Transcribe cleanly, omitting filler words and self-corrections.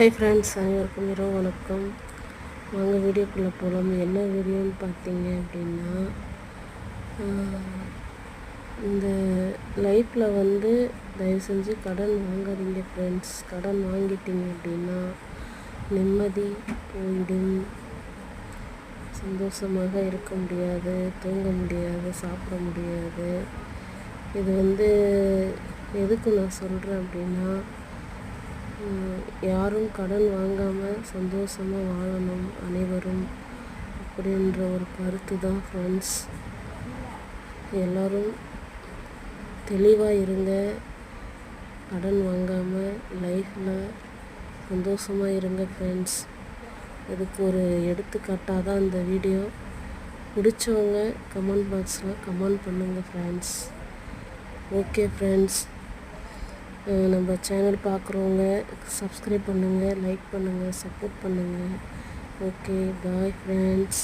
Hi friends, அனைவருக்கும் இரவு வணக்கம். வாங்க வீடியோக்குள்ளே போகலாம். என்ன வீடியோன்னு பார்த்தீங்க அப்படின்னா, இந்த லைஃப்பில் தயவு செஞ்சு கடன் வாங்காதீங்க ஃப்ரெண்ட்ஸ். கடன் வாங்கிட்டீங்க அப்படின்னா நிம்மதி போயிடும். சந்தோஷமாக இருக்க முடியாது, தூங்க முடியாது, சாப்பிட முடியாது. இது எதுக்கு நான் சொல்கிறேன் அப்படின்னா, யாரும் கடன் வாங்காமல் சந்தோஷமாக வாழணும் அனைவரும் அப்படின்ற ஒரு கருத்து தான் ஃப்ரெண்ட்ஸ். எல்லோரும் தெளிவாக இருங்க, கடன் வாங்காமல் லைஃப்பில் சந்தோஷமாக இருங்க ஃப்ரெண்ட்ஸ். இதுக்கு ஒரு எடுத்துக்காட்டாக தான் இந்த வீடியோ. பிடிச்சவங்க கமெண்ட் பாக்ஸில் கமெண்ட் பண்ணுங்கள் ஃப்ரெண்ட்ஸ். ஓகே ஃப்ரெண்ட்ஸ், நம்ம சேனல் பார்க்குறவங்க சப்ஸ்கிரைப் பண்ணுங்கள், லைக் பண்ணுங்கள், சப்போர்ட் பண்ணுங்கள். Okay, bye friends.